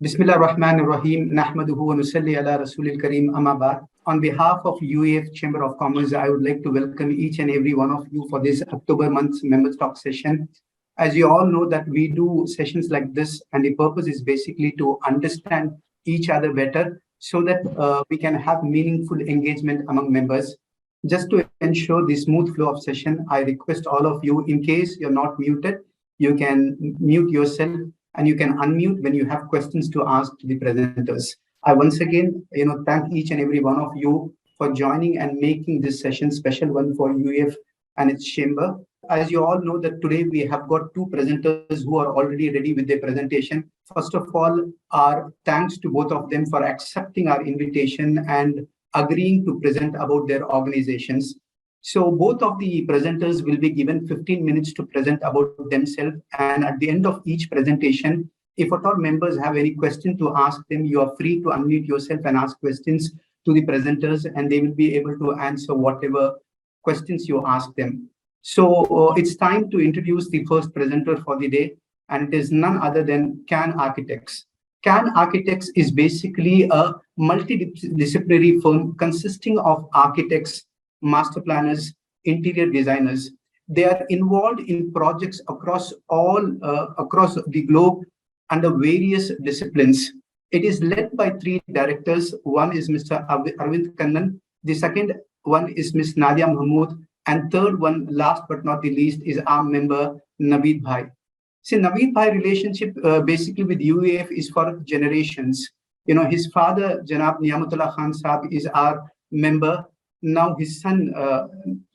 Bismillah ar-Rahman ar-Rahim. Nahmaduhu wa nusalli ala Rasulil Kareem amma ba'd. On behalf of UAF Chamber of Commerce, I would like to welcome each and every one of you for this October month's Members Talk session. As you all know that we do sessions like this, and the purpose is basically to understand each other better so that we can have meaningful engagement among members. Just to ensure the smooth flow of session, I request all of you, in case you're not muted, you can mute yourself and you can unmute when you have questions to ask to the presenters. I once again, thank each and every one of you for joining and making this session special one for UAF and its chamber. As you all know that today we have got two presenters who are already ready with their presentation. First of all, our thanks to both of them for accepting our invitation and agreeing to present about their organizations. So both of the presenters will be given 15 minutes to present about themselves. And at the end of each presentation, if at all members have any question to ask them, you are free to unmute yourself and ask questions to the presenters, and they will be able to answer whatever questions you ask them. So it's time to introduce the first presenter for the day, and it is none other than CAN Architects. CAN Architects is basically a multidisciplinary firm consisting of architects, master planners, interior designers. They are involved in projects across the globe under various disciplines. It is led by three directors. One is Mr. Arvind Kannan. The second one is Ms. Nadia Mahmood. And third one, last but not the least, is our member, Naveed Bhai. See, Naveed Bhai relationship basically with UAF is for generations. His father, Janab Niyamatullah Khan Saab, is our member. Now his son,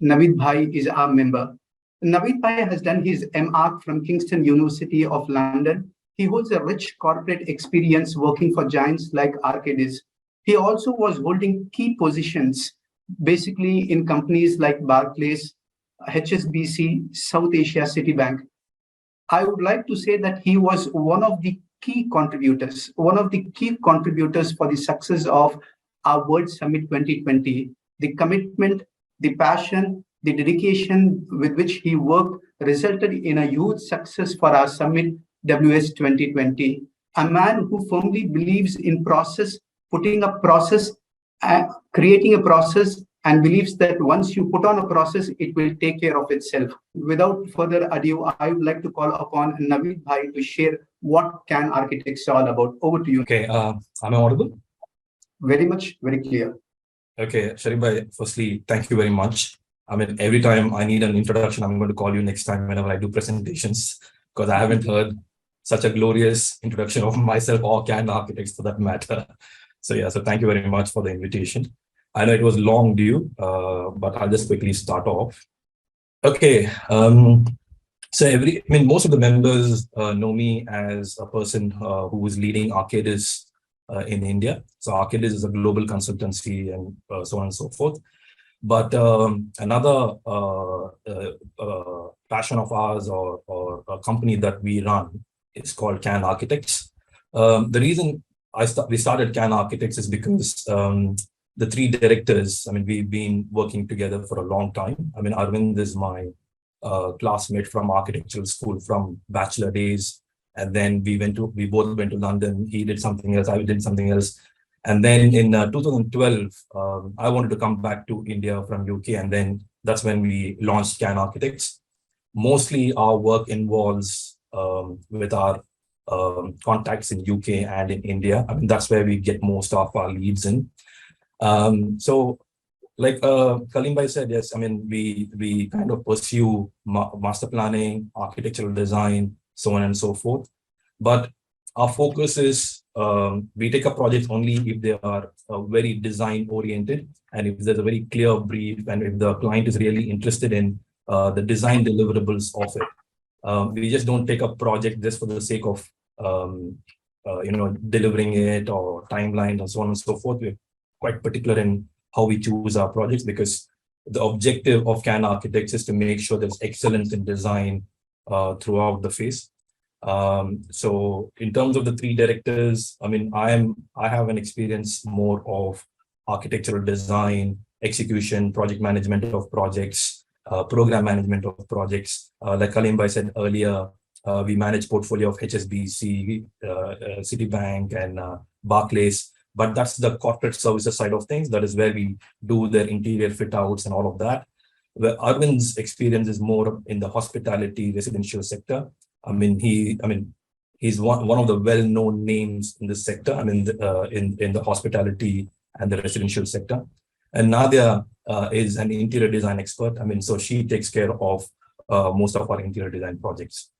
Naveed Bhai, is our member. Naveed Bhai has done his MArch from Kingston University of London. He holds a rich corporate experience working for giants like Arcadis. He also was holding key positions, basically in companies like Barclays, HSBC, South Asia Citibank. I would like to say that he was one of the key contributors for the success of our World Summit 2020. The commitment, the passion, the dedication with which he worked resulted in a huge success for our summit WS 2020. A man who firmly believes in process, putting a process, creating a process, and believes that once you put on a process, it will take care of itself. Without further ado, I would like to call upon Naveed Bhai to share what CAN Architects are all about. Over to you. Okay, am I audible? Very much, very clear. Okay, Sharif Bhai, firstly, thank you very much. I mean, every time I need an introduction, I'm going to call you next time whenever I do presentations, because I haven't heard such a glorious introduction of myself or CAN Architects for that matter. So yeah, so thank you very much for the invitation. I know it was long due, but I'll just quickly start off. Okay, most of the members know me as a person who is leading Arcadis in India. So Arcadis is a global consultancy and so on and so forth. But another passion of ours or a company that we run is called CAN Architects. The reason we started CAN Architects is because the three directors, we've been working together for a long time. Arvind is my classmate from architectural school from bachelor days. And then we both went to London. He did something else, I did something else. And then in 2012, I wanted to come back to India from UK. And then that's when we launched CAN Architects. Mostly our work involves with our contacts in UK and in India. That's where we get most of our leads in. So like Kaleem Bhai said, yes, we kind of pursue master planning, architectural design, so on and so forth. But our focus is we take a project only if they are very design oriented and if there's a very clear brief and if the client is really interested in the design deliverables of it. We just don't take a project just for the sake of delivering it or timelines and so on and so forth. We're quite particular in how we choose our projects because the objective of CAN Architects is to make sure there's excellence in design throughout the phase. So in terms of the three directors, I have an experience more of architectural design, execution, project management of projects, program management of projects. Like Kaleem Bhai said earlier, We manage portfolio of HSBC, Citibank, and Barclays. But that's the corporate services side of things. That is where we do their interior fit outs and all of that. Where Arvind's experience is more in the hospitality residential sector. He's one of the well-known names in this sector. In the hospitality and the residential sector. And Nadia is an interior design expert. So she takes care of most of our interior design projects.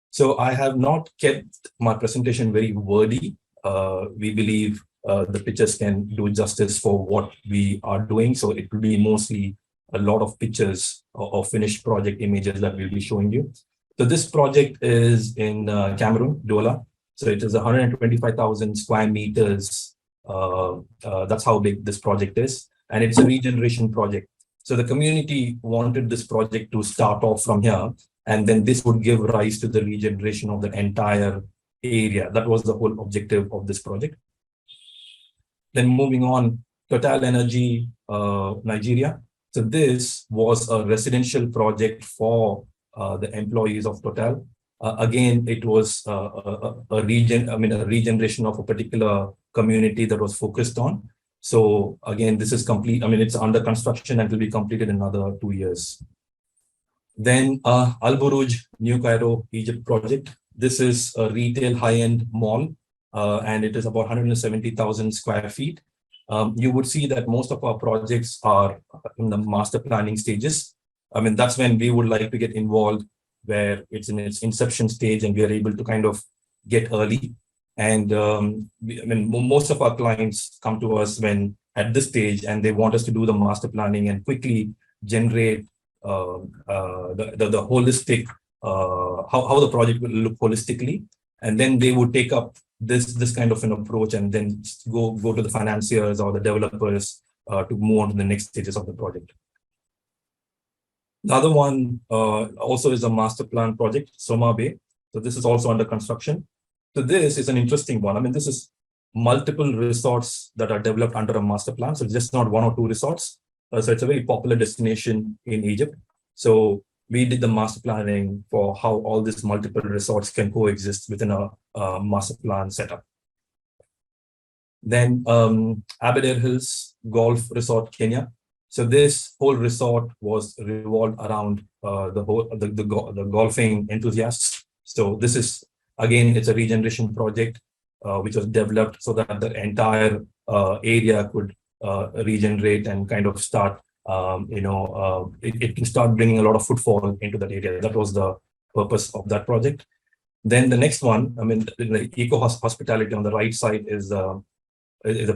So I have not kept my presentation very wordy. We believe the pictures can do justice for what we are doing. So it will be mostly a lot of pictures of finished project images that we'll be showing you. So this project is in Cameroon, Douala. So it is 125,000 square meters. That's how big this project is. And it's a regeneration project. So the community wanted this project to start off from here, and then this would give rise to the regeneration of the entire area. That was the whole objective of this project. Then moving on, Total Energy Nigeria. So this was a residential project for the employees of Total. Again, it was a regeneration of a particular community that was focused on. So again, this is complete. It's under construction and will be completed in another 2 years. Then Al Buruj, New Cairo, Egypt project. This is a retail high-end mall, and it is about 170,000 square feet. You would see that most of our projects are in the master planning stages. That's when we would like to get involved, where it's in its inception stage and we are able to kind of get early. And most of our clients come to us when at this stage, and they want us to do the master planning and quickly generate the holistic, how the project will look holistically. And then they would take up this kind of an approach and then go to the financiers or the developers to move on to the next stages of the project. The other one also is a master plan project, Soma Bay. So this is also under construction. So this is an interesting one. This is multiple resorts that are developed under a master plan. So it's just not 1 or 2 resorts. So it's a very popular destination in Egypt. So we did the master planning for how all these multiple resorts can coexist within a master plan setup. Then Aberdare Hills Golf Resort, Kenya. So this whole resort was revolved around the golfing enthusiasts. So this is, again, it's a regeneration project which was developed so that the entire area could regenerate and kind of start, it can start bringing a lot of footfall into that area. That was the purpose of that project. Then the next one, the Eco Hospitality on the right side is a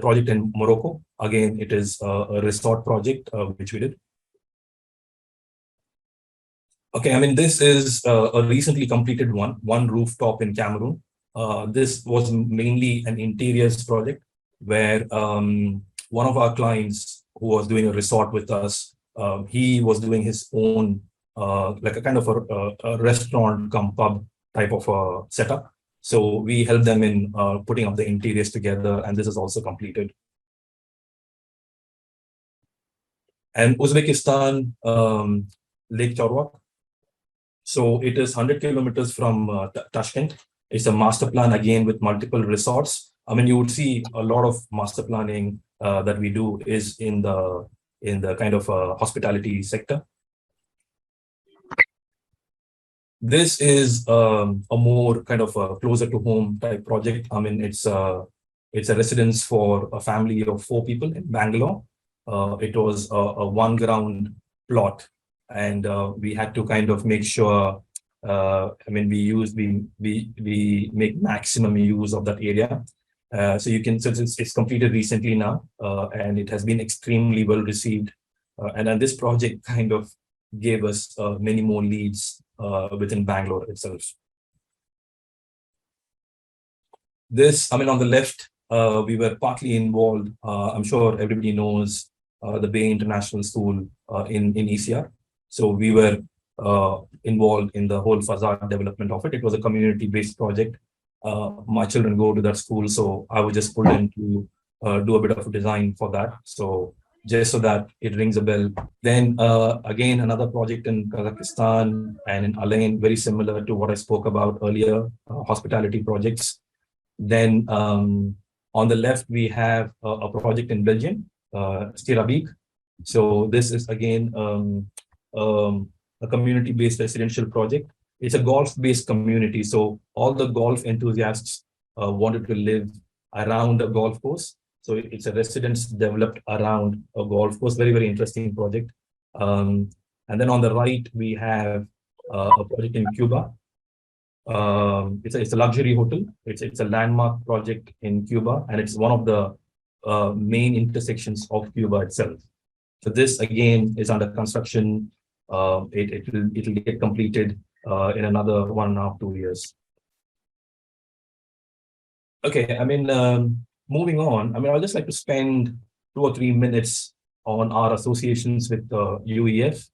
project in Morocco. Again, it is a resort project which we did. Okay, this is a recently completed one rooftop in Cameroon. This was mainly an interiors project where one of our clients who was doing a resort with us, he was doing his own, like a kind of a restaurant cum pub type of a setup. So we helped them in putting up the interiors together, and this is also completed. And Uzbekistan, Lake Chorwak. So it is 100 kilometers from Tashkent. It's a master plan again with multiple resorts. You would see a lot of master planning that we do is in the kind of hospitality sector. This is a more kind of a closer to home type project. It's a residence for a family of 4 people in Bangalore. It was a 1 ground plot, and we had to kind of make sure. We make maximum use of that area. So it's completed recently now, and it has been extremely well received. And then this project kind of gave us many more leads within Bangalore itself. This, on the left, we were partly involved. I'm sure everybody knows the Bay International School in ECR. So we were involved in the whole facade development of it. It was a community-based project. My children go to that school, so I was just pulled in to do a bit of a design for that. So just so that it rings a bell. Then again, another project in Kazakhstan and in Alain, very similar to what I spoke about earlier, hospitality projects. Then on the left, we have a project in Belgium, Stirabik. So this is again a community-based residential project. It's a golf-based community. So all the golf enthusiasts wanted to live around a golf course. So it's a residence developed around a golf course. Very, very interesting project. And then on the right, we have a project in Cuba. It's a luxury hotel. It's a landmark project in Cuba, and it's one of the main intersections of Cuba itself. So this again is under construction. It'll get completed in another 1.5 to 2 years. Okay, I mean, moving on. I mean, I'd just like to spend 2 or 3 minutes on our associations with UEF.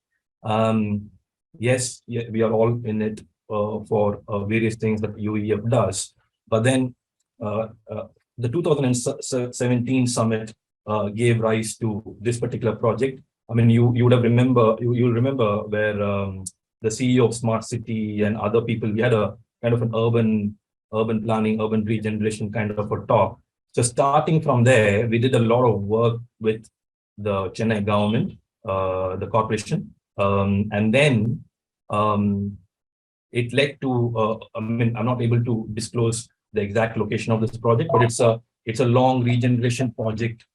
Yes, we are all in it for various things that UEF does. But then the 2017 summit gave rise to this particular project. I mean, you'll remember where the CEO of Smart City and other people, we had a kind of an urban planning, urban regeneration kind of a talk. So starting from there, we did a lot of work with the Chennai government, the corporation, and then it led to, I mean, I'm not able to disclose the exact location of this project, but it's a long regeneration project.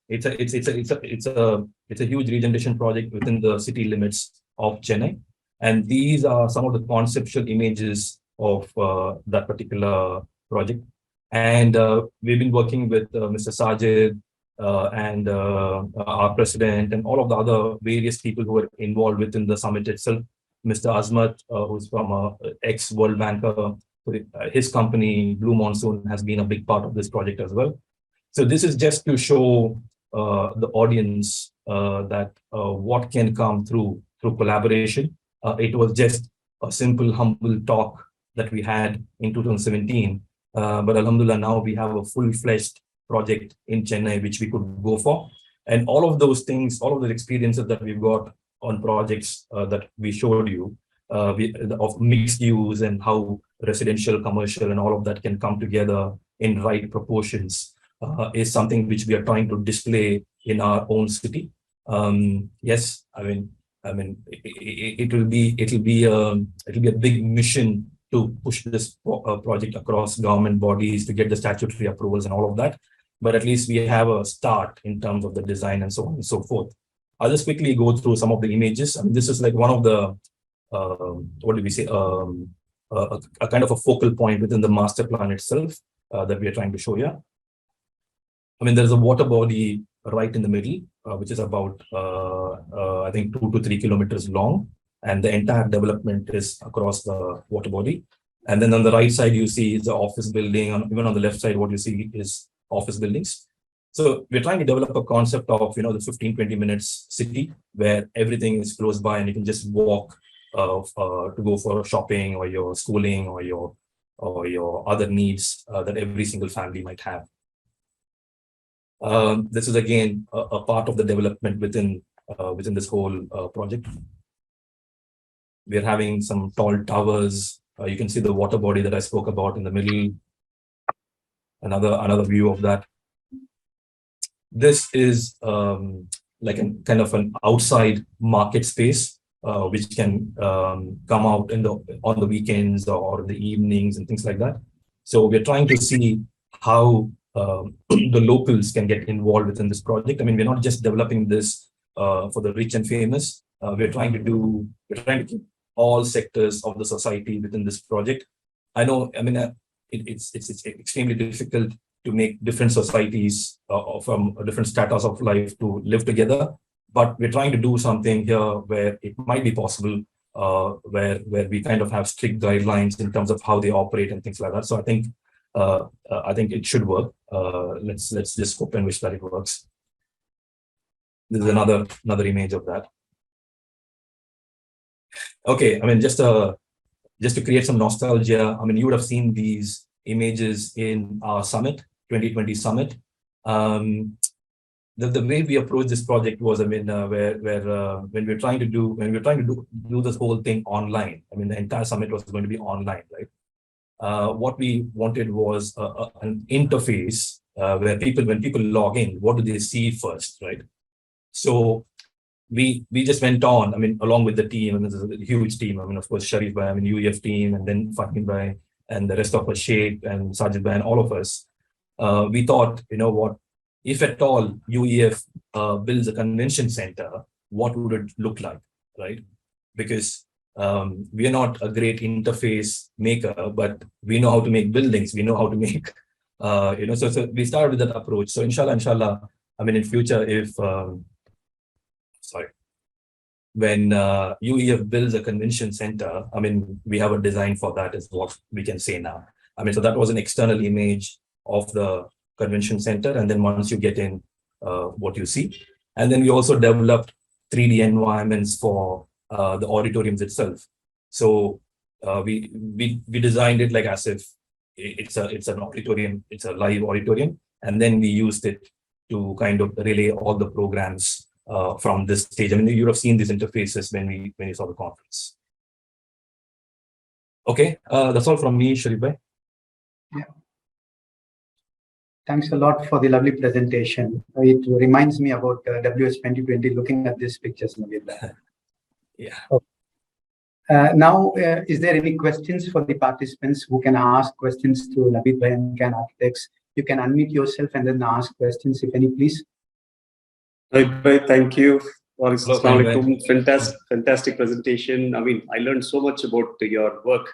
It's a huge regeneration project within the city limits of Chennai, and these are some of the conceptual images of that particular project. And we've been working with Mr. Sajid and our president and all of the other various people who are involved within the summit itself. Mr. Azmat, who's from ex-World Banker, his company, Blue Monsoon, has been a big part of this project as well. So this is just to show the audience that what can come through collaboration. It was just a simple, humble talk that we had in 2017. But Alhamdulillah, now we have a full-fledged project in Chennai, which we could go for. And all of those things, all of the experiences that we've got on projects that we showed you, of mixed use and how residential, commercial, and all of that can come together in right proportions, is something which we are trying to display in our own city. Yes, I mean, it'll be a big mission to push this project across government bodies to get the statutory approvals and all of that. But at least we have a start in terms of the design and so on and so forth. I'll just quickly go through some of the images. I mean, this is like one of the, what do we say, a kind of a focal point within the master plan itself that we are trying to show here. I mean, there's a water body right in the middle, which is about, I think, 2 to 3 kilometers long. And the entire development is across the water body. And then on the right side, you see the office building. Even on the left side, what you see is office buildings. So we're trying to develop a concept of, the 15, 20 minutes city where everything is close by and you can just walk to go for shopping or your schooling or your other needs that every single family might have. This is again a part of the development within this whole project. We're having some tall towers. You can see the water body that I spoke about in the middle. Another view of that. This is like a kind of an outside market space, which can come out on the weekends or the evenings and things like that. So we're trying to see how the locals can get involved within this project. I mean, we're not just developing this for the rich and famous. We're trying to keep all sectors of the society within this project. I know, I mean, it's extremely difficult to make different societies from different status of life to live together. But we're trying to do something here where it might be possible, where we kind of have strict guidelines in terms of how they operate and things like that. So I think it should work. Let's just hope and wish that it works. This is another image of that. Okay, I mean, just to create some nostalgia, I mean, you would have seen these images in our summit, 2020 summit. the way we approached this project was, I mean, when we're trying to do this whole thing online, I mean, the entire summit was going to be online, right? What we wanted was an interface where when people log in, what do they see first, right? So we just went on, I mean, along with the team, and this is a huge team. I mean, of course, Sharif Bhai, I mean, UEF team, and then Fahim Bhai, and the rest of us, Sheikh and Sajid Bhai, and all of us. We thought, you know what, if at all UEF builds a convention center, what would it look like, right? Because we are not a great interface maker, but we know how to make buildings. We know how to make, so we started with that approach. So inshallah, I mean, in future, if, when UEF builds a convention center, I mean, we have a design for that is what we can say now. I mean, so that was an external image of the convention center. And then once you get in, what you see. And then we also developed 3D environments for the auditoriums itself. So we designed it like as if it's an auditorium, it's a live auditorium. And then we used it to kind of relay all the programs from this stage. I mean, you have seen these interfaces when you saw the conference. Okay, that's all from me, Sharif Bhai. Yeah. Thanks a lot for the lovely presentation. It reminds me about WS 2020, looking at these pictures. Yeah. Okay. Now, is there any questions for the participants who can ask questions to Naveed Bhai and Can Architects? You can unmute yourself and then ask questions, if any, please. Thank you. Fantastic presentation. I mean, I learned so much about your work.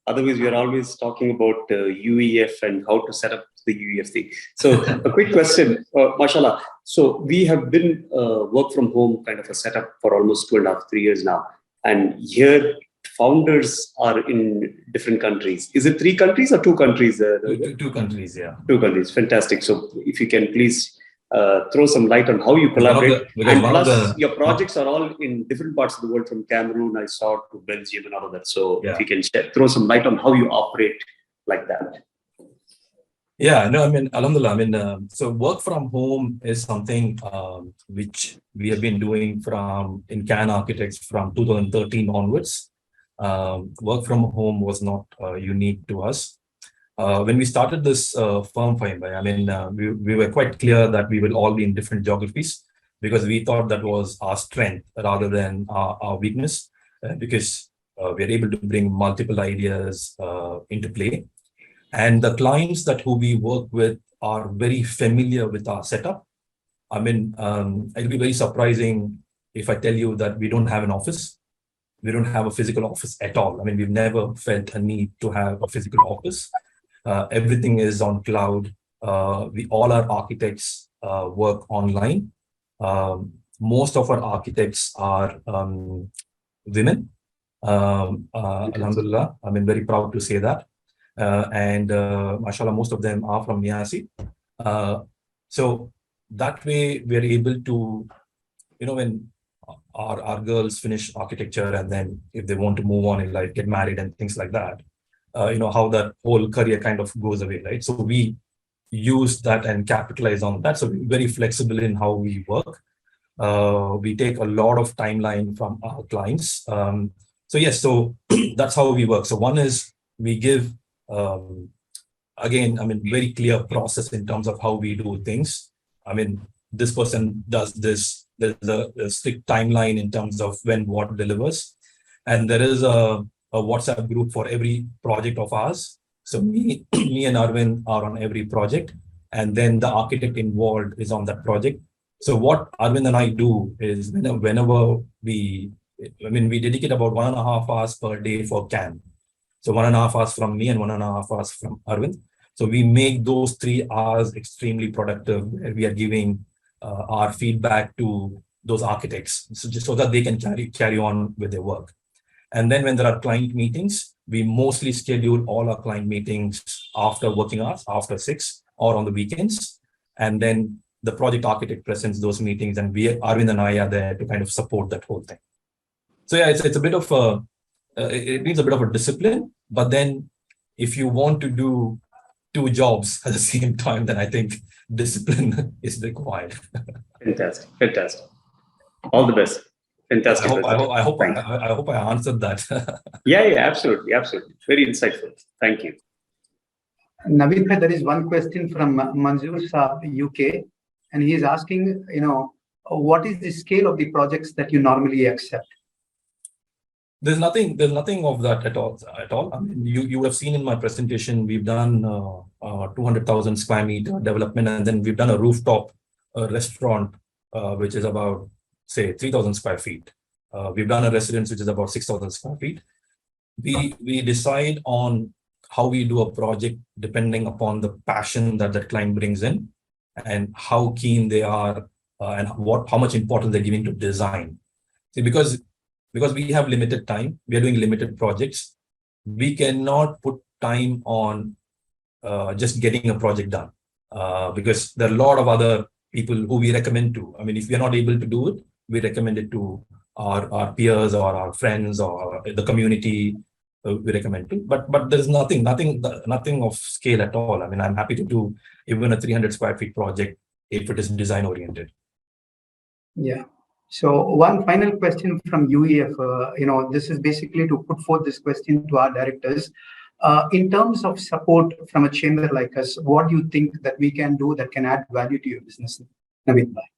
Otherwise, we are always talking about UEF and how to set up the UEF thing. So a quick question, mashallah. So we have been work from home kind of a setup for almost 2.5, 3 years now. And here founders are in different countries. Is it 3 countries or 2 countries? 2 countries, yeah. 2 countries, fantastic. So if you can please throw some light on how you collaborate. And plus, your projects are all in different parts of the world, from Cameroon, I saw, to Belgium and all of that. So if you can throw some light on how you operate like that. Yeah, no, I mean, alhamdulillah, I mean, so work from home is something which we have been doing in Can Architects from 2013 onwards. Work from home was not unique to us. When we started this firm, I mean, we were quite clear that we will all be in different geographies, because we thought that was our strength rather than our weakness, because we are able to bring multiple ideas into play. And the clients who we work with are very familiar with our setup. I mean, it'll be very surprising if I tell you that we don't have an office. We don't have a physical office at all. I mean, we've never felt a need to have a physical office. Everything is on cloud. All our architects work online. Most of our architects are women. Alhamdulillah, I mean, very proud to say that. And mashallah, most of them are from Niasi. So that way we're able to, when our girls finish architecture and then if they want to move on in life, get married and things like that, how that whole career kind of goes away, right? So we use that and capitalize on that. So we're very flexible in how we work. We take a lot of timeline from our clients. So yes, so that's how we work. So one is we give, again, I mean, very clear process in terms of how we do things. I mean, this person does this. There's a strict timeline in terms of when what delivers. And there is a WhatsApp group for every project of ours. So me and Arvind are on every project. And then the architect involved is on that project. So what Arvind and I do is whenever we dedicate about 1.5 hours per day for Can. So 1.5 hours from me and 1.5 hours from Arvind. So we make those 3 hours extremely productive, where we are giving our feedback to those architects, so just so that they can carry on with their work. And then when there are client meetings, we mostly schedule all our client meetings after working hours, after 6 or on the weekends. And then the project architect presents those meetings, and Arvind and I are there to kind of support that whole thing. So yeah, it's a bit of it needs a bit of a discipline, but then if you want to do two jobs at the same time, then I think discipline is required. Fantastic. Fantastic. All the best. Fantastic. I hope Thank you. I hope I answered that. Yeah, absolutely. Absolutely. Very insightful. Thank you. Naveen, there is one question from Manzoor Saab, UK, and he is asking, what is the scale of the projects that you normally accept? There's nothing of that at all. I mean, you have seen in my presentation, we've done 200,000 square meter development, and then we've done a rooftop restaurant, which is about, say, 3,000 square feet. We've done a residence, which is about 6,000 square feet. We decide on how we do a project depending upon the passion that the client brings in and how keen they are and how much importance they're giving to design. See, because we have limited time, we are doing limited projects, we cannot put time on just getting a project done because there are a lot of other people who we recommend to. I mean, if we are not able to do it, we recommend it to our peers or our friends or the community. We recommend to, but there's nothing of scale at all. I mean, I'm happy to do even a 300 square feet project if it is design oriented. Yeah. So one final question from UEF. This is basically to put forth this question to our directors. In terms of support from a chamber like us, what do you think that we can do that can add value to your business, Naveen bhai?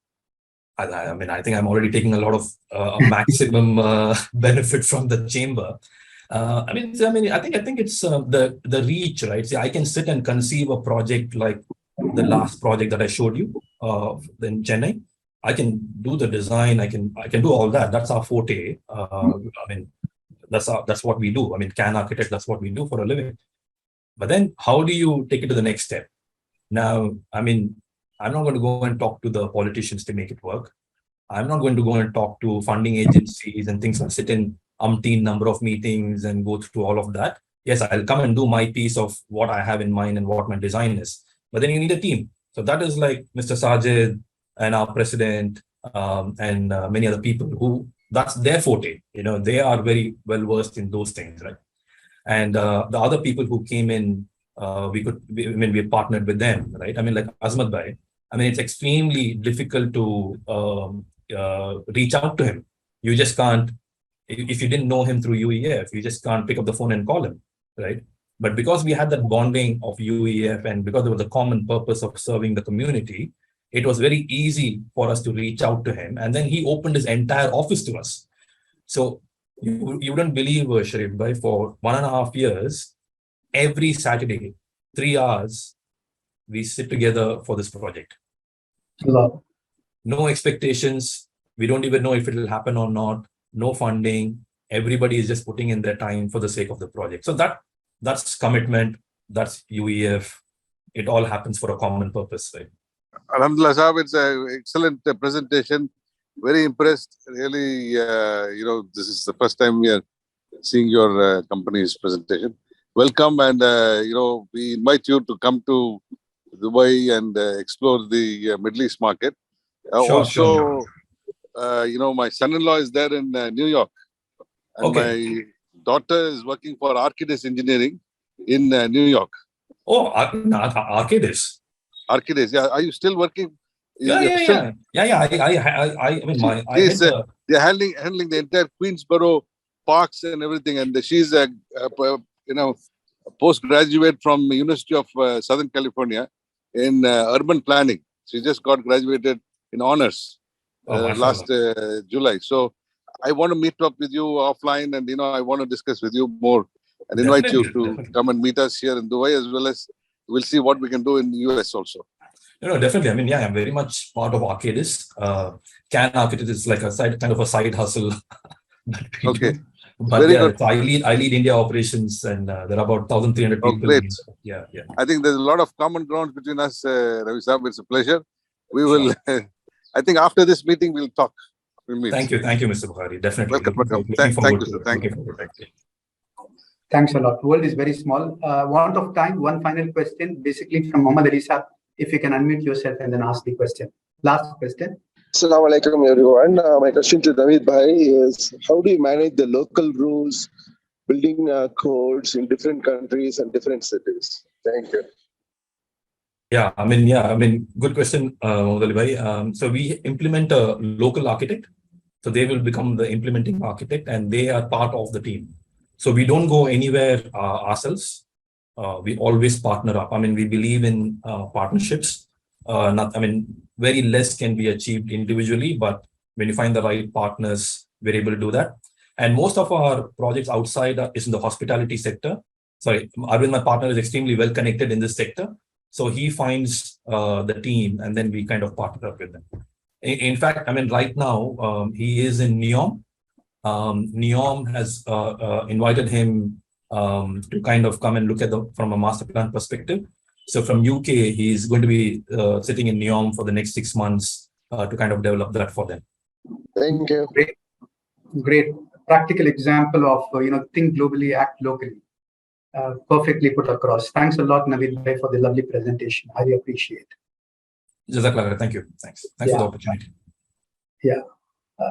I mean, I think I'm already taking a lot of maximum benefit from the chamber. I think it's the reach, right? See, I can sit and conceive a project like the last project that I showed you in Chennai. I can do the design. I can do all that. That's our forte. I mean, that's what we do. I mean, Can Architect, that's what we do for a living. But then, how do you take it to the next step? Now, I mean, I'm not going to go and talk to the politicians to make it work. I'm not going to go and talk to funding agencies and things. I'll sit in umpteen number of meetings and go through all of that. Yes, I'll come and do my piece of what I have in mind and what my design is. But then you need a team. So that is like Mr. Sajid and our president and many other people who that's their forte. They are very well versed in those things, right? And the other people who came in, we partnered with them, right? I mean, like Azmat Bhai. I mean, it's extremely difficult to reach out to him. You just can't. If you didn't know him through UEF, you just can't pick up the phone and call him, right? But because we had that bonding of UEF and because there was a common purpose of serving the community, it was very easy for us to reach out to him. And then he opened his entire office to us. So you wouldn't believe, Sharif Bhai, for 1.5 years, every Saturday, 3 hours, we sit together for this project. Wow. No expectations. We don't even know if it will happen or not. No funding. Everybody is just putting in their time for the sake of the project. So that's commitment. That's UEF. It all happens for a common purpose, right? Alhamdulillah, Sahab, it's an excellent presentation. Very impressed. Really, this is the first time we are seeing your company's presentation. Welcome, and we invite you to come to Dubai and explore the Middle East market. Sure. My son-in-law is there in New York, and Okay. my daughter is working for Arcadis Engineering in New York. Oh, Arcadis. Arcadis, yeah. Are you still working? Yeah. I mean, they're handling the entire Queensboro parks and everything, and she's a postgraduate from University of Southern California in urban planning. She just got graduated in honors last July. So I want to meet up with you offline, and I want to discuss with you more and invite you to come and meet us here in Dubai, as well as we'll see what we can do in the US also. No, definitely. I mean, yeah, I'm very much part of Arcadis. Can Arcadis is like a kind of a side hustle. Okay. Do. But very yeah, good. So I lead India operations, and there are about 1,300 people. Great. Yeah. I think there's a lot of common ground between us, Ravi Saab. It's a pleasure. We will. I think after this meeting we'll talk. We'll meet. Thank you, Mr. Bukhari. Definitely. Welcome. Thank you, sir. Thank you. Thanks a lot. The world is very small. Want of time, one final question, basically from Mohammad Ali Saab. If you can unmute yourself and then ask the question. Last question. Assalamu alaikum, everyone. My question to Naveen Bhai is, how do you manage the local rules, building codes in different countries and different cities? Thank you. Yeah, good question, Mohammed Ali bhai. So we implement a local architect. So they will become the implementing architect and they are part of the team. So we don't go anywhere ourselves. We always partner up. I mean, we believe in partnerships. Very less can be achieved individually, but when you find the right partners, we're able to do that. And most of our projects outside is in the hospitality sector. Sorry, Arvind, my partner, is extremely well connected in this sector. So he finds the team and then we kind of partner up with them. In fact, I mean, right now, he is in NEOM. NEOM has invited him to kind of come and look at from a master plan perspective. So from UK, he's going to be sitting in NEOM for the next 6 months to kind of develop that for them. Thank you. Great practical example of, think globally, act locally. Perfectly put across. Thanks a lot, Naveed bhai, for the lovely presentation. I really appreciate. Jazakallah, thank you. Thanks for the opportunity. Yeah.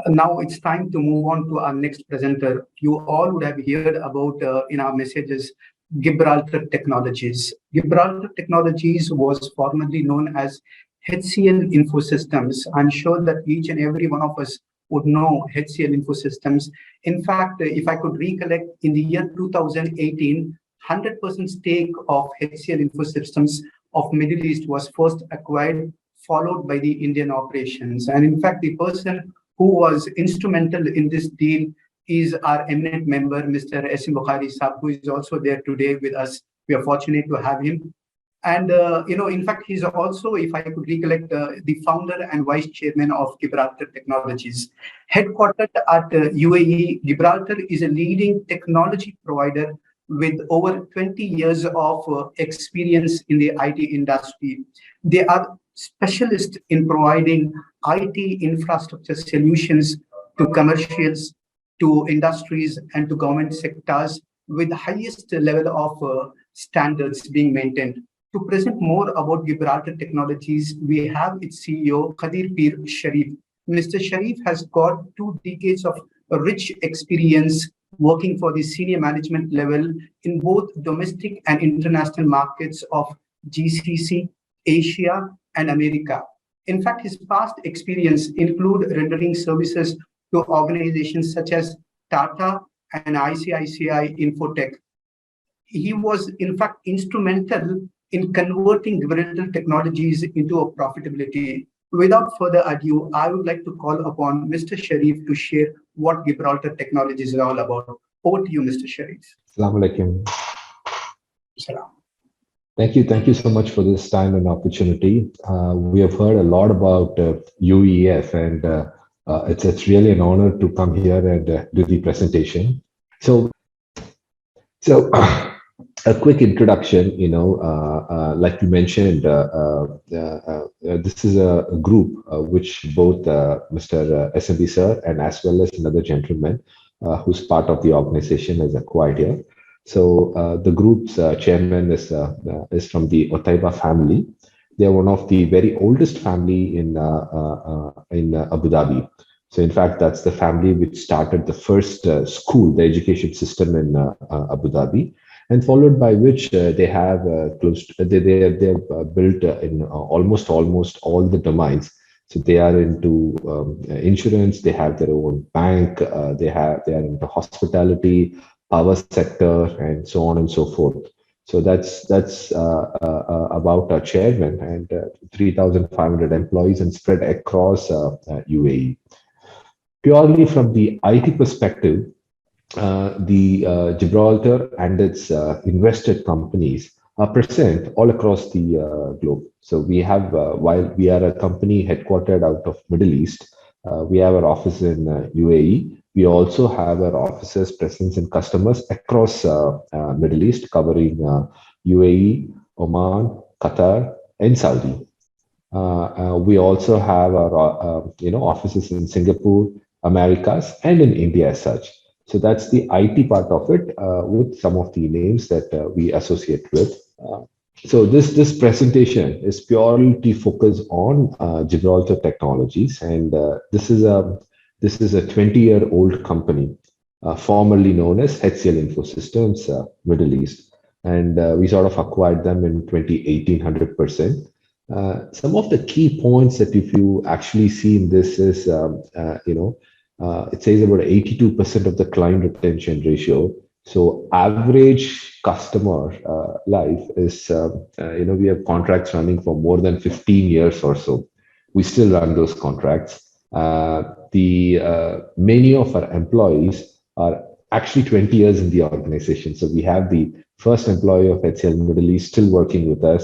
Now it's time to move on to our next presenter. You all would have heard about in our messages, Gibraltar Technologies. Gibraltar Technologies was formerly known as HCL Infosystems. I'm sure that each and every one of us would know HCL Infosystems. In fact, if I could recollect, in the year 2018, 100% stake of HCL Infosystems of Middle East was first acquired, followed by the Indian operations. And in fact, the person who was instrumental in this deal is our eminent member, Mr. Asim Bukhari Saab, who is also there today with us. We are fortunate to have him. And, in fact, he's also, if I could recollect, the founder and vice chairman of Gibraltar Technologies. Headquartered at UAE, Gibraltar is a leading technology provider with over 20 years of experience in the IT industry. They are specialists in providing IT infrastructure solutions to commercials, to industries, and to government sectors with the highest level of standards being maintained. To present more about Gibraltar Technologies, we have its CEO, Qadir Pir Sharif. Mr. Sharif has got 2 decades of rich experience working for the senior management level in both domestic and international markets of GCC, Asia, and America. In fact, his past experience include rendering services to organizations such as Tata and ICICI Infotech. He was, in fact, instrumental in converting Gibraltar Technologies into a profitability. Without further ado, I would like to call upon Mr. Sharif to share what Gibraltar Technologies is all about. Over to you, Mr. Sharif. Assalamu alaikum. Salam. Thank you so much for this time and opportunity. We have heard a lot about UEF, and it's really an honor to come here and do the presentation. So a quick introduction, like you mentioned, this is a group which both Mr. SMB sir and as well as another gentleman who's part of the organization has acquired here. So the group's chairman is from the Otaiba family. They are one of the very oldest family in Abu Dhabi. So in fact, that's the family which started the first school, the education system in Abu Dhabi. And followed by which they have they have built in almost all the domains. So they are into insurance. They have their own bank. They are into hospitality, power sector, and so on and so forth. So that's about our chairman and 3,500 employees and spread across UAE. Purely from the IT perspective, the Gibraltar and its invested companies are present all across the globe. So we have, while we are a company headquartered out of Middle East, we have our office in UAE. We also have our offices presence in customers across Middle East, covering UAE, Oman, Qatar, and Saudi. We also have our offices in Singapore, Americas, and in India as such. So that's the IT part of it, with some of the names that we associate with. So this presentation is purely focused on Gibraltar Technologies, and this is a 20-year-old company, formerly known as HCL Infosystems Middle East. and we sort of acquired them in 2018, 100%. Some of the key points that if you actually see in this is, it says about 82% of the client retention ratio. So average customer life is, we have contracts running for more than 15 years or so. We still run those contracts. Many of our employees are actually 20 years in the organization. So we have the first employee of HCL Middle East still working with us.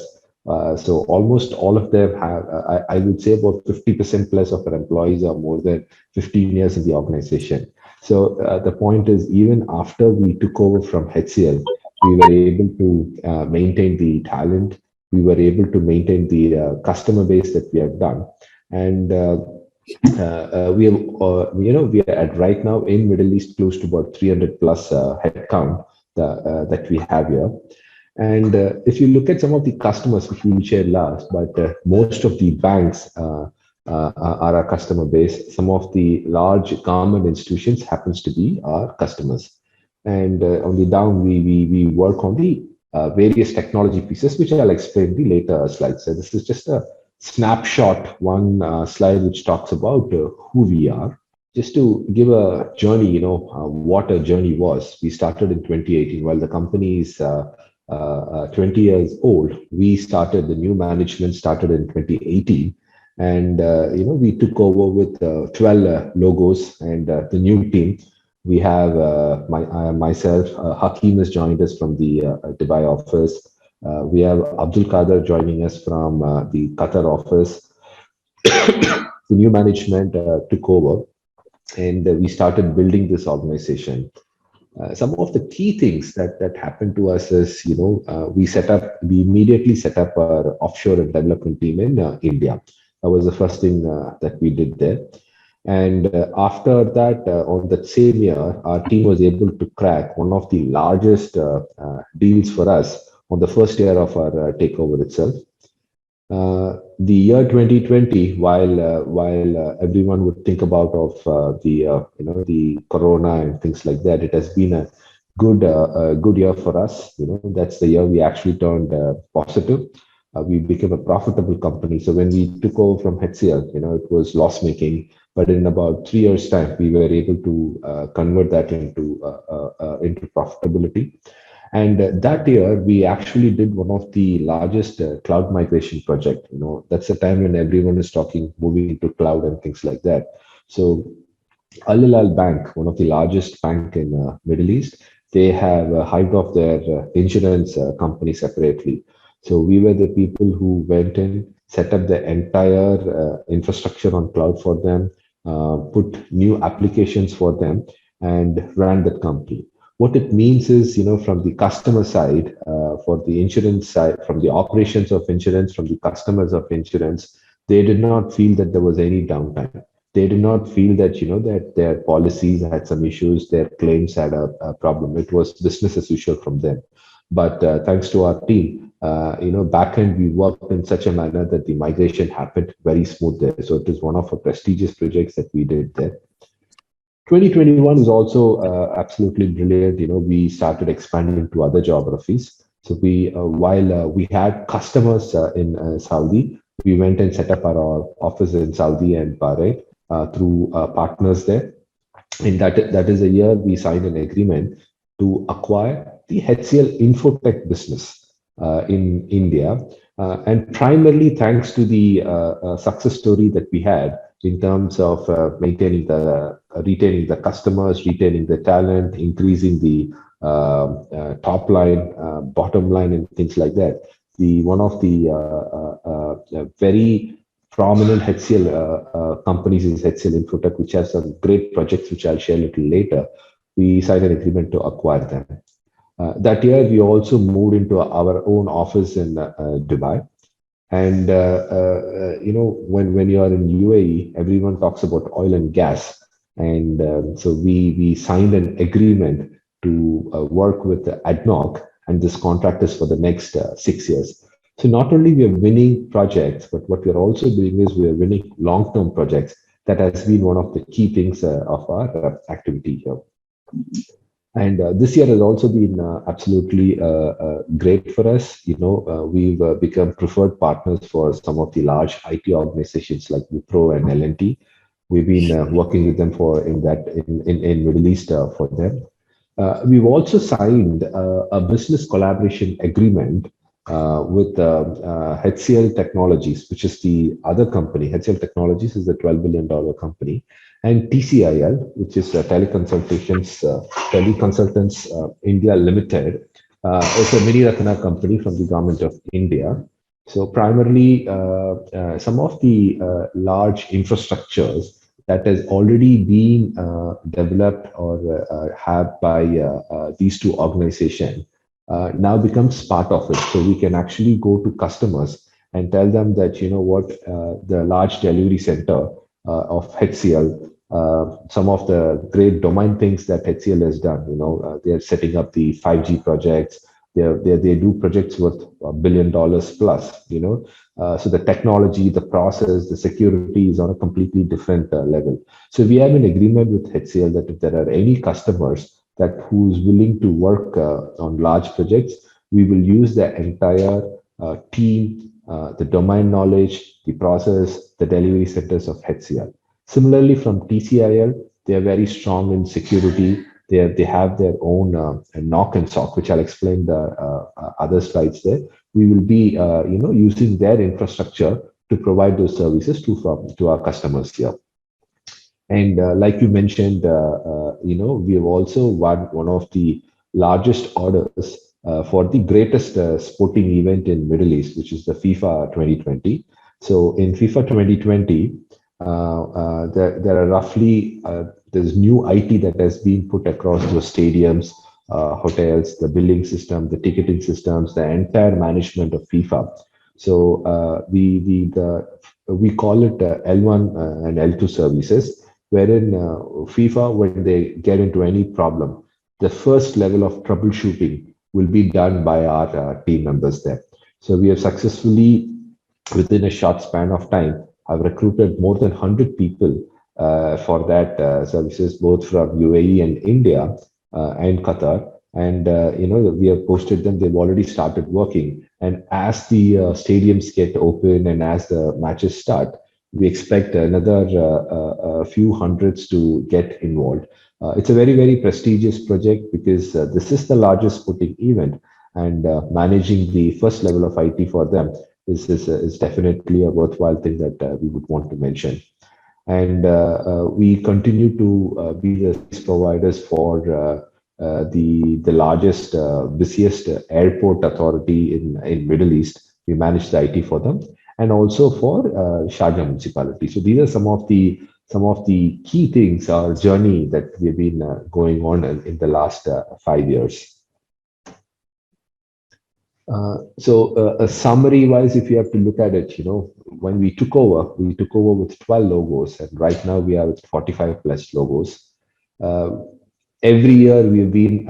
So almost all of them have, I would say about 50% plus of our employees are more than 15 years in the organization. So the point is, even after we took over from HCL, we were able to maintain the talent. We were able to maintain the customer base that we have done. And we have, we are at right now in Middle East close to about 300 plus headcount that we have here. And if you look at some of the customers, which we will share last, but most of the banks are our customer base. Some of the large government institutions happens to be our customers. And on the down, we work on the various technology pieces, which I'll explain in the later slides. So this is just a snapshot, one slide which talks about who we are. Just to give a journey, what a journey was. We started in 2018. While the company is 20 years old, we started, the new management started in 2018. And, we took over with 12 logos and the new team. We have myself, Hakeem has joined us from the Dubai office. We have Abdul Qadir joining us from the Qatar office. The new management took over and we started building this organization. Some of the key things that happened to us is, we immediately set up our offshore and development team in India. That was the first thing that we did there. And after that, on that same year, our team was able to crack one of the largest deals for us on the first year of our takeover itself. The year 2020, while everyone would think about the corona and things like that, it has been a good year for us. That's the year we actually turned positive. We became a profitable company. So when we took over from HCL, it was loss making, but in about 3 years' time, we were able to convert that into profitability. And that year, we actually did one of the largest cloud migration project. That's the time when everyone is talking, moving to cloud and things like that. So Al Hilal Bank, one of the largest bank in Middle East, they have hived off their insurance company separately. So we were the people who went in, set up the entire infrastructure on cloud for them, put new applications for them, and ran that company. What it means is, from the customer side, for the insurance side, from the operations of insurance, from the customers of insurance, they did not feel that there was any downtime. They did not feel that, that their policies had some issues, their claims had a problem. It was business as usual from them. But thanks to our team, back end, we worked in such a manner that the migration happened very smooth there. So it is one of the prestigious projects that we did there. 2021 is also absolutely brilliant. We started expanding to other geographies. So while we had customers in Saudi, we went and set up our office in Saudi and Bahrain through partners there. And that is a year we signed an agreement to acquire the HCL Infotech business in India. And primarily thanks to the success story that we had in terms of retaining the customers, retaining the talent, increasing the top line, bottom line, and things like that. One of the very prominent HCL companies is HCL Infotech, which has some great projects, which I'll share a little later. We signed an agreement to acquire them. That year, we also moved into our own office in Dubai. And, when you are in UAE, everyone talks about oil and gas. And so we signed an agreement to work with ADNOC, and this contract is for the next 6 years. So not only we are winning projects, but what we're also doing is we are winning long-term projects. That has been one of the key things of our activity here. And this year has also been absolutely great for us. We've become preferred partners for some of the large IT organizations like Wipro and L&T. We've been working with them in Middle East for them. We've also signed a business collaboration agreement with HCL Technologies, which is the other company. HCL Technologies is the $12 billion company, and TCIL, which is Teleconsultants India Limited, is a mini Ratna company from the government of India. So primarily, some of the large infrastructures that has already been developed or had by these two organizations now becomes part of it. So we can actually go to customers and tell them that, the large delivery center of HCL, some of the great domain things that HCL has done, they're setting up the 5G projects. They do projects worth $1 billion plus, so the technology, the process, the security is on a completely different level. So we have an agreement with HCL that if there are any customers who's willing to work on large projects, we will use the entire team, the domain knowledge, the process, the delivery centers of HCL. Similarly, from TCIL, they are very strong in security. They have their own NOC and SOC, which I'll explain the other slides there. We will be, using their infrastructure to provide those services to our customers here. And like you mentioned, we have also won one of the largest orders for the greatest sporting event in Middle East, which is the FIFA 2020. So in FIFA 2020, there are roughly there's new IT that has been put across those stadiums, hotels, the billing system, the ticketing systems, the entire management of FIFA. So we call it L1 and L2 services, wherein FIFA, when they get into any problem, the first level of troubleshooting will be done by our team members there. So we have successfully, within a short span of time, have recruited more than 100 people for that services, both from UAE and India and Qatar. And, we have posted them. They've already started working. And as the stadiums get open and as the matches start, we expect another few hundreds to get involved. It's a very, very prestigious project because this is the largest sporting event, and managing the first level of IT for them is definitely a worthwhile thing that we would want to mention. And we continue to be the providers for the largest, busiest airport authority in Middle East. We manage the IT for them, and also for Sharjah municipality. So these are some of the key things, our journey that we've been going on in the last 5 years. So a summary wise, if you have to look at it, when we took over with 12 logos, and right now we are with 45 plus logos. Every year we've been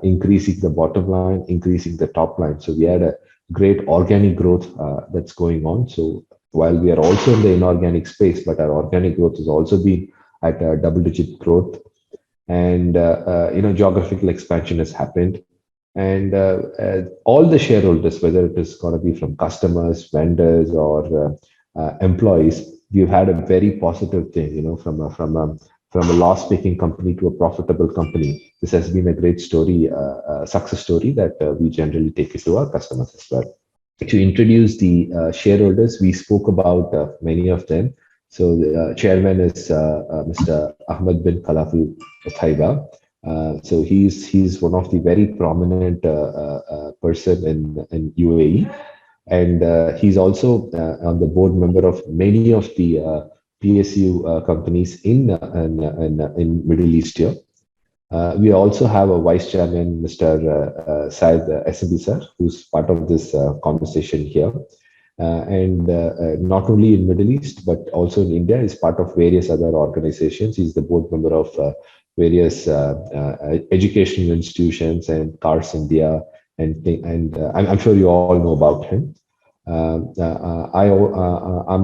increasing the bottom line, increasing the top line. So we had a great organic growth that's going on. So while we are also in the inorganic space, but our organic growth has also been at a double-digit growth, and geographical expansion has happened. And all the shareholders, whether it is going to be from customers, vendors, or employees, we've had a very positive thing. From a loss-making company to a profitable company. This has been a great story, success story that we generally take it to our customers as well. To introduce the shareholders, we spoke about many of them. So the chairman is Mr. Ahmed bin Khalaf Thaiba. So he's one of the very prominent person in UAE, and he's also on the board member of many of the PSU companies in Middle East here. We also have a vice chairman, Mr. Syed SMB sir, who's part of this conversation here. And not only in Middle East, but also in India, is part of various other organizations. He's the board member of various educational institutions and CARS India, and I'm sure you all know about him. I'm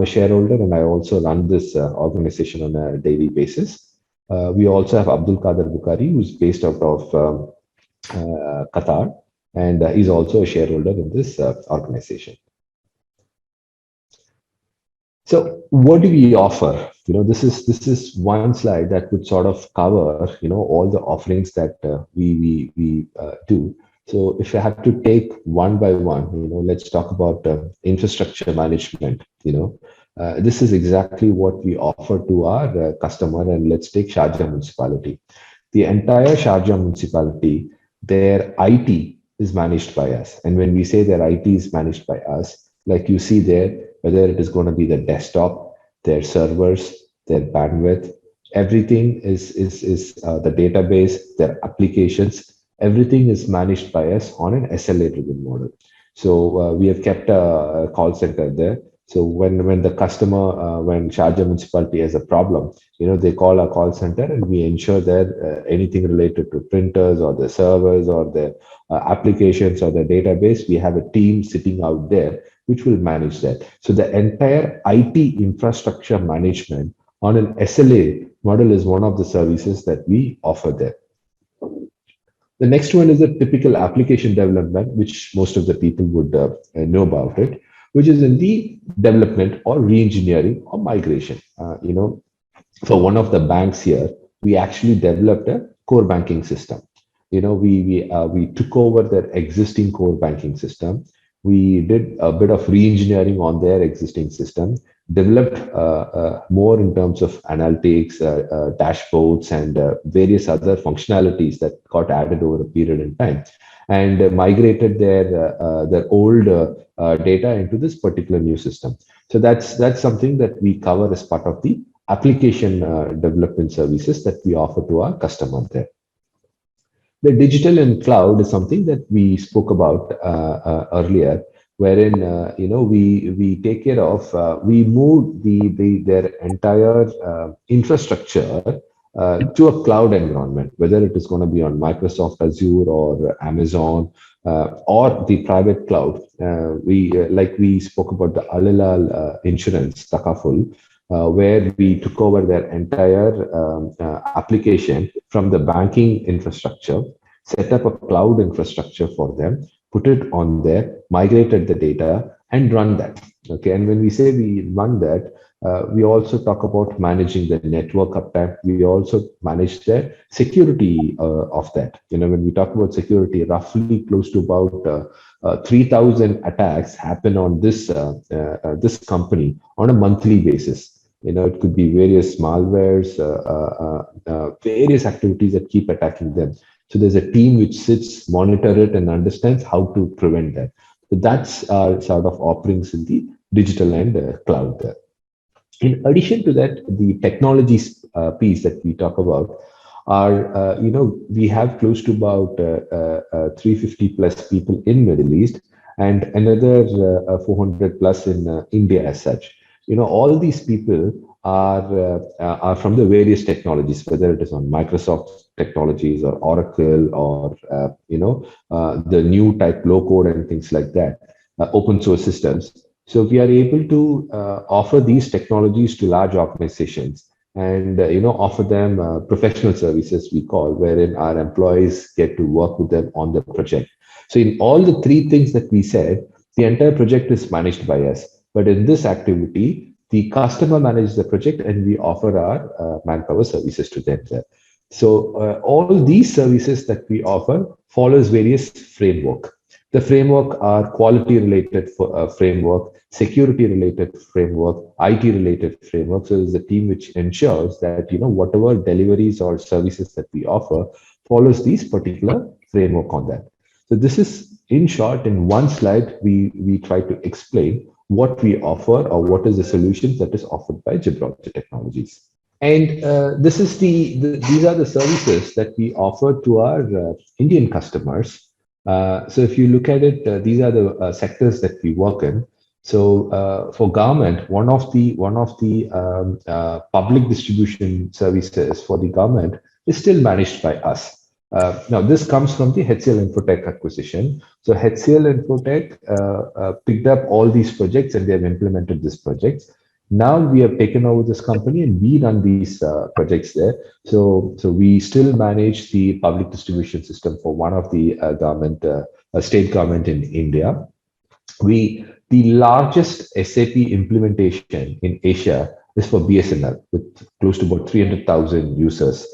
a shareholder, and I also run this organization on a daily basis. We also have Abdul Qadir Bukhari, who's based out of Qatar, and he's also a shareholder in this organization. So what do we offer? This is one slide that would sort of cover, all the offerings that we do. So if I have to take one by one, let's talk about infrastructure management. This is exactly what we offer to our customer. And let's take Sharjah Municipality. The entire Sharjah Municipality, their IT is managed by us. And when we say their IT is managed by us, like you see there, whether it is going to be the desktop, their servers, their bandwidth, everything is the database, their applications, everything is managed by us on an SLA-driven model. So we have kept a call center there. So when the customer, when Sharjah Municipality has a problem, they call our call center and we ensure that anything related to printers or the servers or the applications or the database, we have a team sitting out there which will manage that. So the entire IT infrastructure management on an SLA model is one of the services that we offer there. The next one is the typical application development, which most of the people would know about it, which is in the development or re-engineering or migration. For one of the banks here, we actually developed a core banking system. We took over their existing core banking system. We did a bit of re-engineering on their existing system, developed more in terms of analytics, dashboards, and various other functionalities that got added over a period in time, and migrated their old data into this particular new system. So that's something that we cover as part of the application development services that we offer to our customer there. The digital and cloud is something that we spoke about earlier, wherein we take care of, we move their entire infrastructure to a cloud environment, whether it is going to be on Microsoft Azure or Amazon or the private cloud. Like we spoke about the Al Hilal Insurance Takaful, where we took over their entire application from the banking infrastructure, set up a cloud infrastructure for them, put it on there, migrated the data, and run that. Okay, and when we say we run that, we also talk about managing the network uptime. We also manage the security of that. When we talk about security, roughly close to about 3,000 attacks happen on this this company on a monthly basis. It could be various malwares, various activities that keep attacking them. So there's a team which sits, monitor it, and understands how to prevent that. So that's our sort of offerings in the digital and cloud there. In addition to that, the technologies piece that we talk about are, we have close to about 350 plus people in Middle East and another 400 plus in India as such. All these people are from the various technologies, whether it is on Microsoft technologies or Oracle or, the new type low code and things like that, open source systems. So we are able to offer these technologies to large organizations and, offer them professional services, we call, wherein our employees get to work with them on the project. So in all the three things that we said, the entire project is managed by us. But in this activity, the customer manages the project and we offer our manpower services to them there. So all these services that we offer follows various framework. The framework are quality related framework, security related framework, IT related framework. So there's a team which ensures that, whatever deliveries or services that we offer follows these particular framework on that. So this is, in short, in one slide, we try to explain what we offer or what is the solution that is offered by Gibraltar Technologies. And this is these are the services that we offer to our Indian customers. So if you look at it, these are the sectors that we work in. So for government, one of the public distribution services for the government is still managed by us. Now, this comes from the HCL Infotech acquisition. So HCL Infotech picked up all these projects and they have implemented these projects. Now we have taken over this company and we run these projects there. So we still manage the public distribution system for one of the state government in India. The largest SAP implementation in Asia is for BSNL with close to about 300,000 users.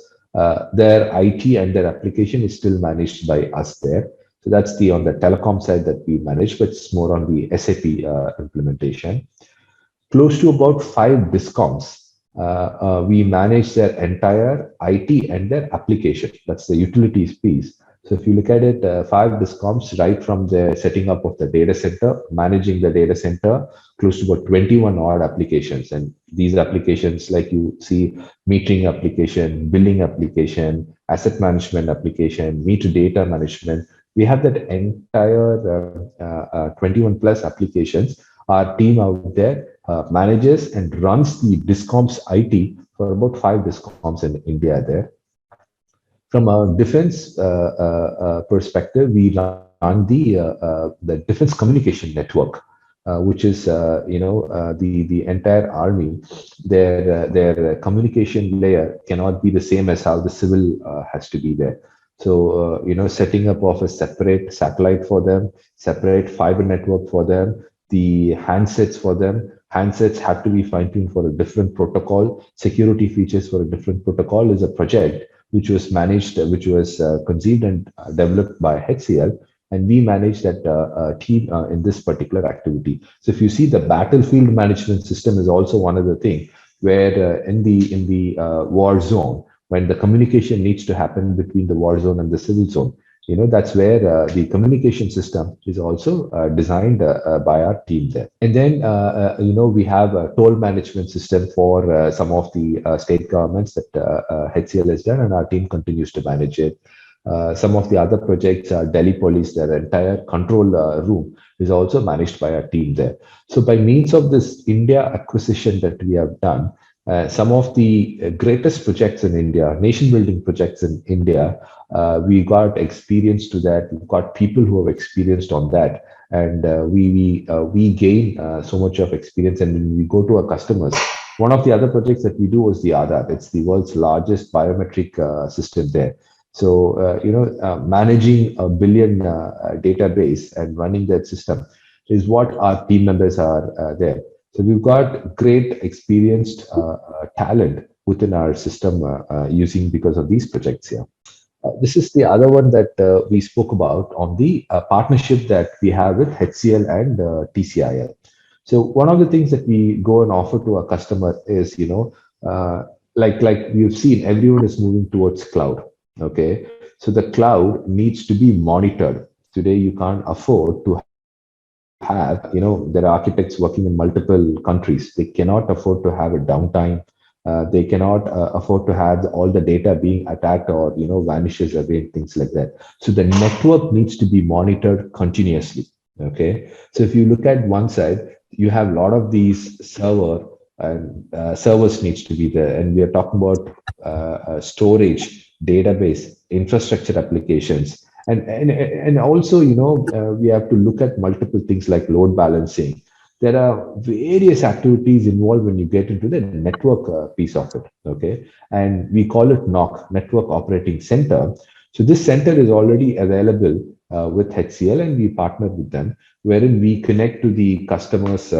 Their IT and their application is still managed by us there. So that's on the telecom side that we manage, but it's more on the SAP implementation. Close to about 5 discoms. We manage their entire IT and their application. That's the utilities piece. So if you look at it, 5 discoms, right from the setting up of the data center, managing the data center, close to about 21 odd applications. And these applications, like you see, metering application, billing application, asset management application, meter data management, we have that entire 21 plus applications. Our team out there manages and runs the discoms IT for about 5 discoms in India there. From a defense perspective, we run the defense communication network, which is the entire army. Their communication layer cannot be the same as how the civil has to be there. So setting up of a separate satellite for them, separate fiber network for them, the handsets for them. Handsets have to be fine-tuned for a different protocol. Security features for a different protocol is a project which was managed, which was conceived and developed by HCL, and we manage that team in this particular activity. So if you see, the battlefield management system is also one of the things where in the war zone, when the communication needs to happen between the war zone and the civil zone, that's where the communication system is also designed by our team there. And then, we have a toll management system for some of the state governments that HCL has done, and our team continues to manage it. Some of the other projects are Delhi Police, their entire control room is also managed by our team there. So by means of this India acquisition that we have done, some of the greatest projects in India, nation building projects in India, we got experience to that. We've got people who have experienced on that, and we gain so much of experience. And when we go to our customers, one of the other projects that we do was the Aadhaar. It's the world's largest biometric system there. So managing a billion database and running that system is what our team members are there. So we've got great experienced talent within our system using because of these projects here. This is the other one that we spoke about on the partnership that we have with HCL and TCIL. So one of the things that we go and offer to our customer is, like we've seen, everyone is moving towards cloud. Okay, so the cloud needs to be monitored. Today, you can't afford to have, there are architects working in multiple countries. They cannot afford to have a downtime. They cannot afford to have all the data being attacked or, vanishes away, things like that. So the network needs to be monitored continuously. Okay. So if you look at one side, you have a lot of these servers needs to be there. And we are talking about storage, database, infrastructure applications. And also, we have to look at multiple things like load balancing. There are various activities involved when you get into the network piece of it. Okay. And we call it NOC, Network Operating Center. So this center is already available with HCL, and we partner with them, wherein we connect to the customer's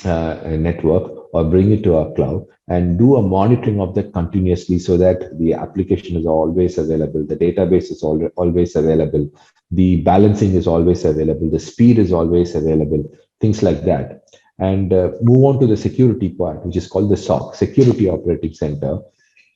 network or bring it to our cloud and do a monitoring of that continuously so that the application is always available, the database is always available, the balancing is always available, the speed is always available, things like that. And move on to the security part, which is called the SOC, Security Operating Center.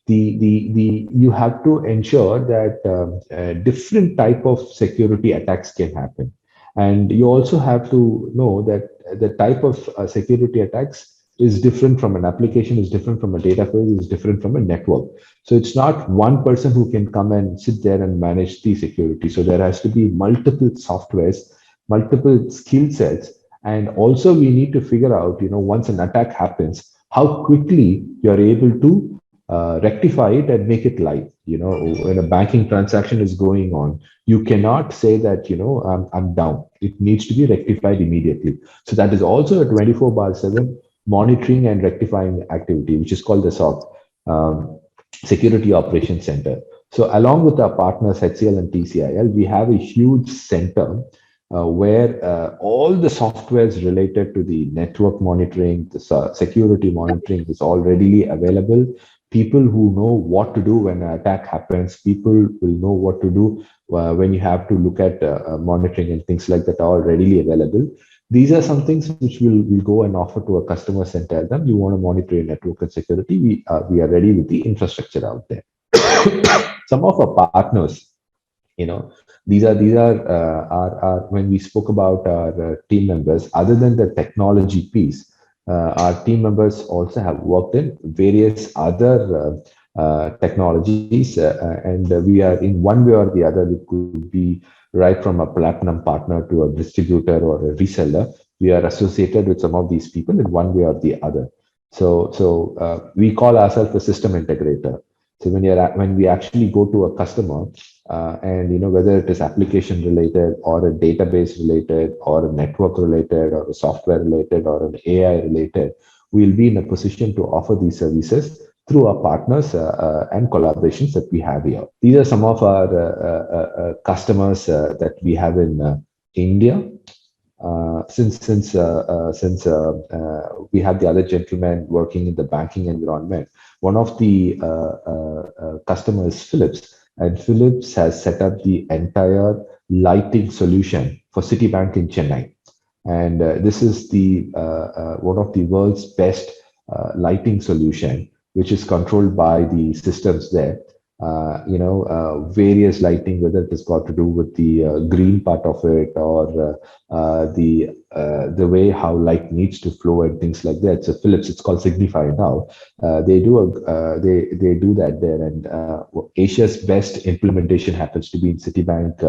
You have to ensure that different type of security attacks can happen. And you also have to know that the type of security attacks is different from an application, is different from a database, is different from a network. So it's not one person who can come and sit there and manage the security. So there has to be multiple softwares, multiple skill sets. And also we need to figure out, once an attack happens, how quickly you're able to rectify it and make it live. When a banking transaction is going on, you cannot say that, I'm down. It needs to be rectified immediately. So that is also a 24/7 monitoring and rectifying activity, which is called the SOC, Security Operations Center. So along with our partners HCL and TCIL, we have a huge center where all the softwares related to the network monitoring, the security monitoring is all readily available. People who know what to do when an attack happens, people will know what to do when you have to look at monitoring and things like that are all readily available. These are some things which we'll go and offer to our customers and tell them, you want to monitor your network and security, we are ready with the infrastructure out there. Some of our partners, these are when we spoke about our team members, other than the technology piece, our team members also have worked in various other technologies, and we are in one way or the other. It could be right from a platinum partner to a distributor or a reseller. We are associated with some of these people in one way or the other. So we call ourselves a system integrator. So when we actually go to a customer, and whether it is application related or a database related or a network related or a software related or an AI related, we'll be in a position to offer these services through our partners and collaborations that we have here. These are some of our customers that we have in India. Since we have the other gentleman working in the banking environment, one of the customers, Philips, and Philips has set up the entire lighting solution for Citibank in Chennai. And this is the one of the world's best lighting solution, which is controlled by the systems there. Various lighting, whether it has got to do with the green part of it or the way how light needs to flow and things like that. So Philips, it's called Signify now. They do that there, and Asia's best implementation happens to be in Citibank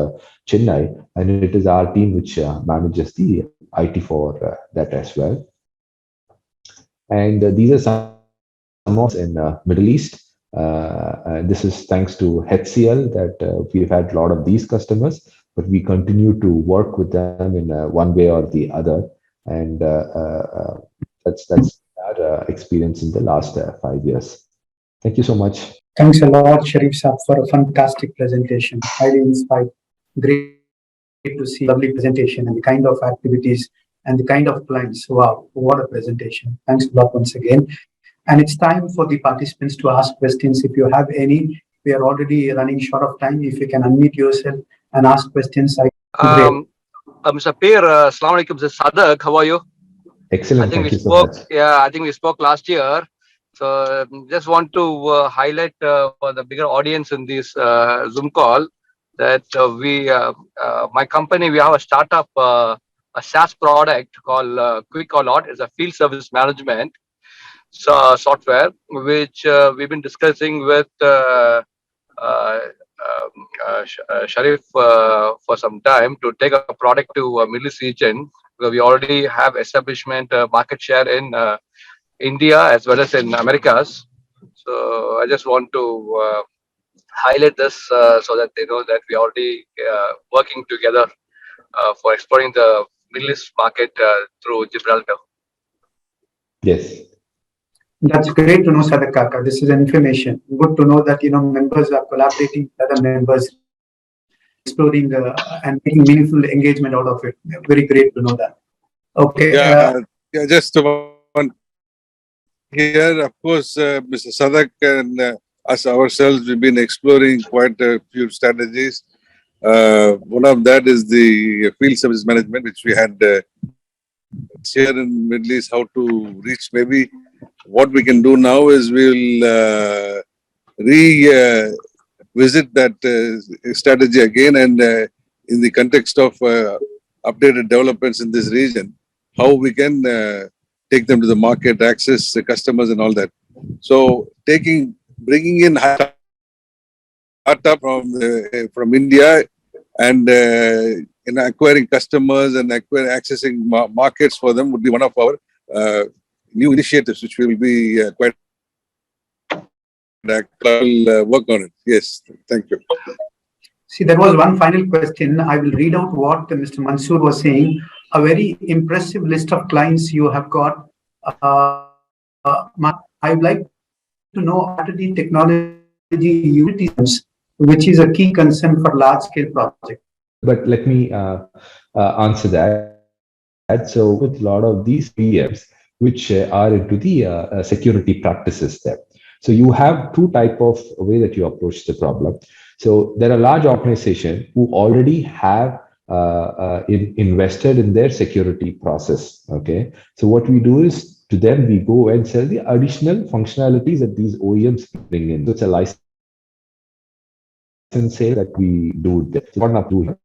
Chennai, and it is our team which manages the IT for that as well. And these are some of in Middle East. This is thanks to HCL that we've had a lot of these customers, but we continue to work with them in one way or the other. And that's our experience in the last 5 years. Thank you so much. Thanks a lot, Sharif Saab, for a fantastic presentation. Highly inspired. Great to see lovely presentation and the kind of activities and the kind of clients. Wow, what a presentation. Thanks a lot once again. And it's time for the participants to ask questions. If you have any, we are already running short of time. If you can unmute yourself and ask questions. Mr. Peer, Assalamu alaikum. This is Sadak. How are you? Excellent. I think Thank you so much. Yeah, I think we spoke last year. So just want to highlight for the bigger audience in this Zoom call that my company, we have a startup, a SaaS product called Quick or Lot. It's a field service management software, which we've been discussing with Sharif for some time to take a product to Middle East region. We already have establishment market share in India as well as in Americas. So I just want to highlight this so that they know that we are already working together for exploring the Middle East market through Gibraltar. Yes. That's great to know, Sadak Kaka. This is information. Good to know that members are collaborating with other members, exploring and making meaningful engagement out of it. Very great to know that. Okay. Yeah, just one here. Of course, Mr. Sadak and us ourselves, we've been exploring quite a few strategies. One of that is the field service management, which we had here in Middle East, how to reach. Maybe what we can do now is we'll revisit that strategy again, and in the context of updated developments in this region, how we can take them to the market, access the customers and all that. So bringing in startup from India and acquiring customers and accessing markets for them would be one of our new initiatives, which will be quite work on it. Yes, thank you. See, there was one final question. I will read out what Mr. Mansoor was saying. A very impressive list of clients you have got. I would like to know after the technology utilities, which is a key concern for large-scale projects. But let me answer that. So with a lot of these PMs, which are into the security practices there. So you have two type of way that you approach the problem. So there are large organizations who already have invested in their security process. Okay. So what we do is to them, we go and sell the additional functionalities that these OEMs bring in. So it's a license sale that we do. One up to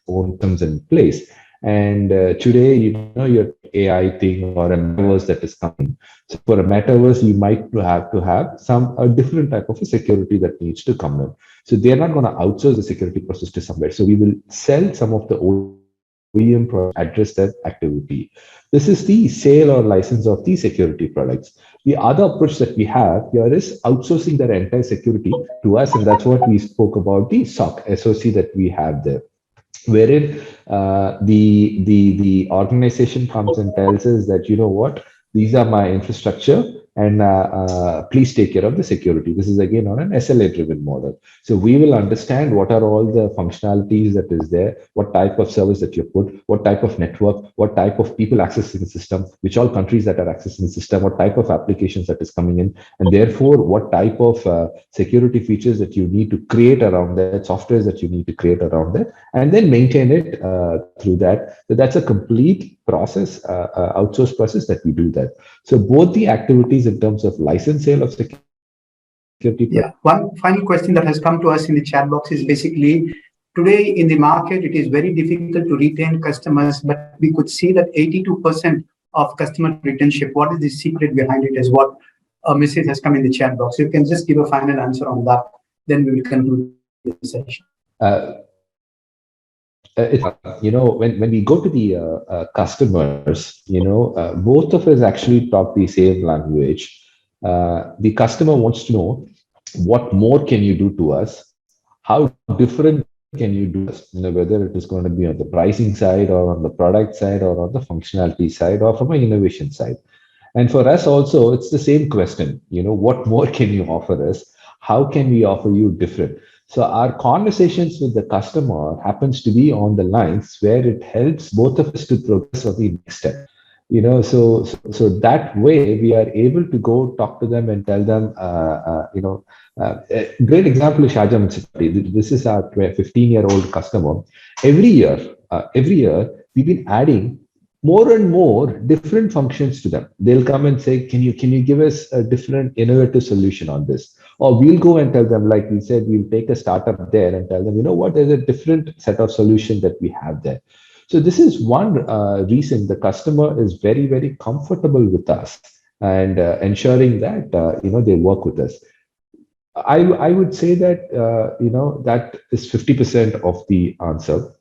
own terms in place. And today, your AI thing or a metaverse that is coming. So for a metaverse, you might have to have a different type of a security that needs to come in. So they're not going to outsource the security process to somewhere. So we will sell some of the OEM products, address that activity. This is the sale or license of the security products. The other approach that we have here is outsourcing their entire security to us. And that's what we spoke about, the SOC that we have there, wherein the organization comes and tells us that, you know what, these are my infrastructure, and please take care of the security. This is again on an SLA driven model. So we will understand what are all the functionalities that is there, what type of service that you put, what type of network, what type of people accessing the system, which all countries that are accessing the system, what type of applications that is coming in, and therefore what type of security features that you need to create around that, softwares that you need to create around that, and then maintain it through that. So that's a complete process, outsourced process that we do that. So both the activities in terms of license sale of security. Yeah, one final question that has come to us in the chat box is basically, today in the market, it is very difficult to retain customers, but we could see that 82% of customer retention. What is the secret behind it is what a message has come in the chat box. You can just give a final answer on that, then we will conclude the session. When we go to the customers, both of us actually talk the same language. The customer wants to know, what more can you do to us? How different can you do us? Whether it is going to be on the pricing side or on the product side or on the functionality side or from an innovation side. And for us also, it's the same question. What more can you offer us? How can we offer you different? So our conversations with the customer happens to be on the lines where it helps both of us to progress on the next step. So that way we are able to go talk to them and tell them, a great example is Sharjah Municipality. This is our 15-year-old customer. Every year we've been adding more and more different functions to them. They'll come and say, can you give us a different innovative solution on this? Or we'll go and tell them, like we said, we'll take a startup there and tell them, there's a different set of solutions that we have there. So this is one reason the customer is very, very comfortable with us and ensuring that, they work with us. I would say that, that is 50% of the answer.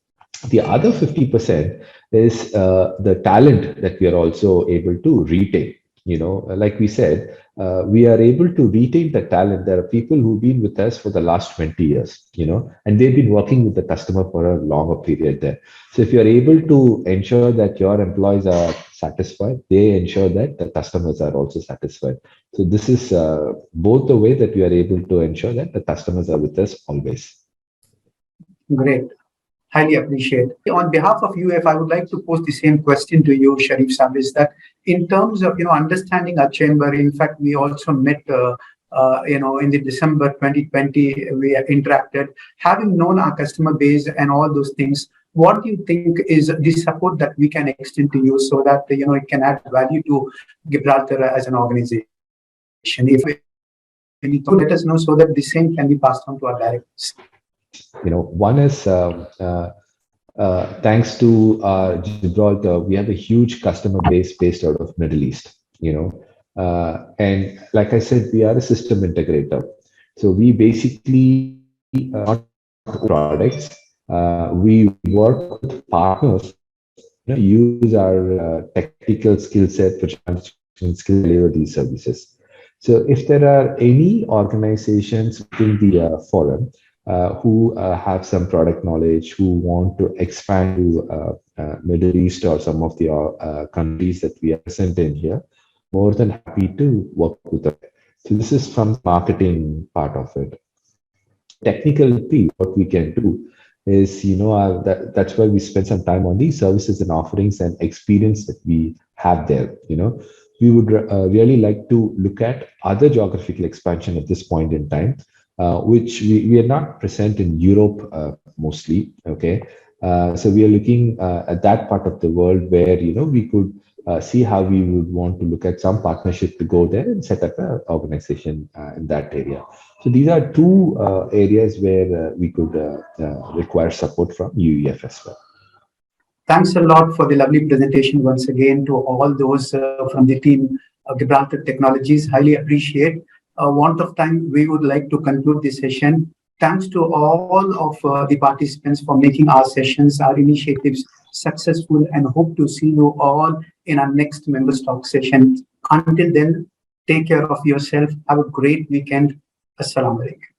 The other 50% is the talent that we are also able to retain. Like we said, we are able to retain the talent. There are people who've been with us for the last 20 years, and they've been working with the customer for a longer period there. So if you're able to ensure that your employees are satisfied, they ensure that the customers are also satisfied. So this is both the way that we are able to ensure that the customers are with us always. Great. Highly appreciate. On behalf of UF, I would like to pose the same question to you, Sharif Sahib, is that in terms of, understanding our chamber, in fact, we also met, in the December 2020, we interacted, having known our customer base and all those things. What do you think is the support that we can extend to you so that, it can add value to Gibraltar as an organization? If you let us know so that the same can be passed on to our directors. One is thanks to Gibraltar, we have a huge customer base based out of Middle East, and like I said, we are a system integrator. So we basically products, we work with partners, use our technical skill set for skill deliver these services. So if there are any organizations within the forum who have some product knowledge, who want to expand to Middle East or some of the countries that we are present in here, more than happy to work with us. So this is from the marketing part of it. Technically, what we can do is, that's why we spend some time on these services and offerings and experience that we have there. We would really like to look at other geographical expansion at this point in time, which we are not present in Europe mostly. Okay, so we are looking at that part of the world where we could see how we would want to look at some partnership to go there and set up an organization in that area. So these are two areas where we could require support from UEF as well. Thanks a lot for the lovely presentation once again to all those from the team Gibraltar Technologies. Highly appreciate. Want of time, we would like to conclude this session. Thanks to all of the participants for making our sessions, our initiatives successful, and hope to see you all in our next Members Talk session. Until then, take care of yourself. Have a great weekend. Assalamu alaikum.